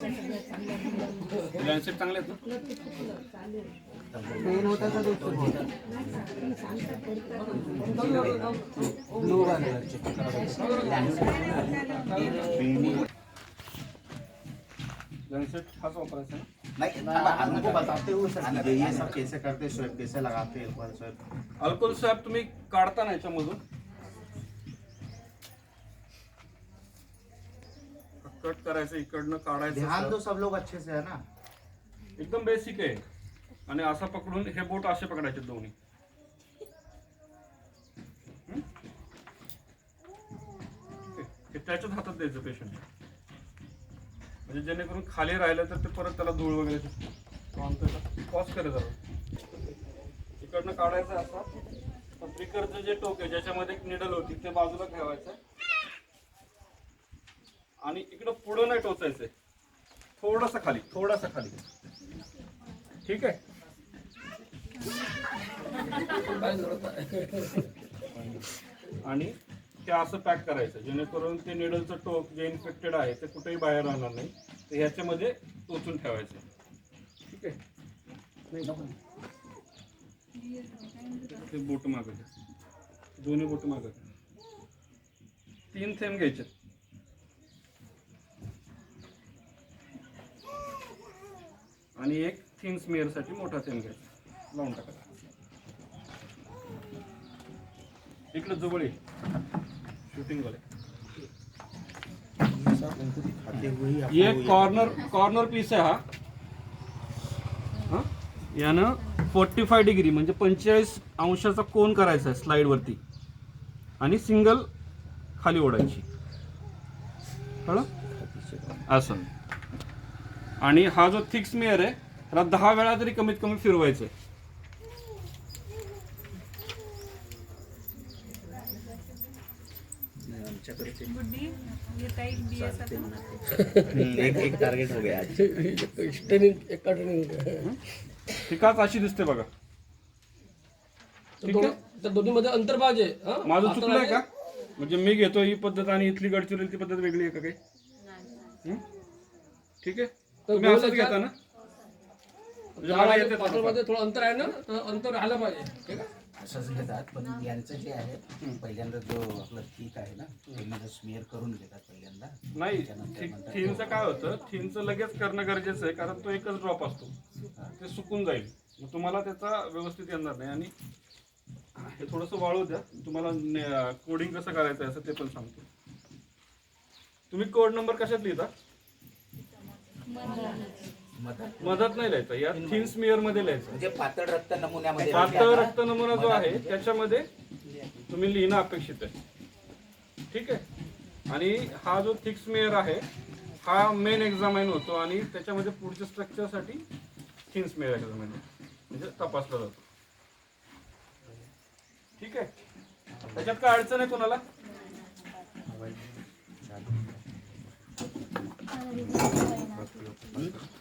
लॅन्डसेट चांगले आहेत पेन होता का दोस्तों ब्लू वाले लॅन्डसेट हाच वापरायचा ना? नहीं हमको बताते हो सर ये सब कैसे करते स्वैप कैसे लगाते हैं स्वैप अल्कोहोल स्वॅब तुम्ही काढता ना याच्यामधून कट करायचं इकडनं काढायचं ध्यान असं. तो सब लोग अच्छे से है ना एकदम बेसिक आहे आणि असा पकडून हे बोट असे पकडायचे दोन्ही हे त्याच्याच हातात द्यायचं पेशंट म्हणजे जेणेकरून खाली राहिलं तर ते परत त्याला धूळ वगैरे पॉज करायचं इकडनं काढायचं असं प्रिकरचं जे टोक आहे ज्याच्यामध्ये एक निडल होती ते बाजूला ठेवायचं आणि इकडं पुढं नाही टोचायचंय थोडासा खाली ठीक आहे आणि ते असं पॅक करायचं जेणेकरून ते निडलचं टोक जे इन्फेक्टेड आहे ते कुठेही बाहेर राहणार नाही तर ह्याच्यामध्ये टोचून ठेवायचं ठीक आहे ते बोट मागं घ्या दोन्ही बोट मागं घ्या 3 थेंब घ्यायचे आणि एक थिन स्मिअर साठी मोठा थेंब घ्यायचा लावून टाकायचा इकडे जवळ शूटिंग वाले ये कॉर्नर पीस आहे हा यानं 45 डिग्री म्हणजे 45 अंशाचा कोन करायचा आहे स्लाइड वरती आणि सिंगल खाली ओढायची कळलं असं आणि हा जो थिक स्मिअर आहे त्याला 10 वेळा तरी कमीत कमी फिरवायचं आहे एक टारगेट हो गया आज ठिकाच अशी दिसते बघा ठीक आहे तर दोन्ही मध्ये अंतर पाहिजे माझं चुकलंय का म्हणजे मी घेतो ही पद्धत आणि इथली गडचिरोली ती पद्धत वेगळी आहे का काही ठीक आहे तुम्ही असंच घेता ना म्हणजे मला येते मध्ये थोडं अंतर आहे ना तर अंतर राहायला पाहिजे ठीक आहे असंच घेतात पण यांचं जे आहे पहिल्यांदा जो आपलं ठीक आहे ना ते स्मिअर करून घेतात पहिल्यांदा नाही थीनचं काय होतं थीनचं लगेच करणं गरजेचं आहे कारण तो एकच ड्रॉप असतो ते सुकून जाईल मग तुम्हाला त्याचा व्यवस्थित येणार नाही आणि हे थोडंसं वाळू द्या तुम्हाला कोडिंग कसं करायचं आहे असं ते पण सांगतो तुम्ही कोड नंबर कशात लिहिता मदत नाही लिहायचा या थिन स्मिअर मध्ये लिहायचं म्हणजे पातळ रक्त नमुन्यामध्ये पातळ रक्त नमुना जो आहे त्याच्यामध्ये तुम्ही लिहिणं अपेक्षित आहे ठीक आहे आणि हा जो थिक स्मिअर आहे हा मेन एक्झामाइन होतो आणि त्याच्यामध्ये पुढच्या स्ट्रक्चरसाठी थिन स्मिअर एक्झामाइन म्हणजे तपासला जातो ठीक आहे त्याच्यात काय अडचण आहे कोणाला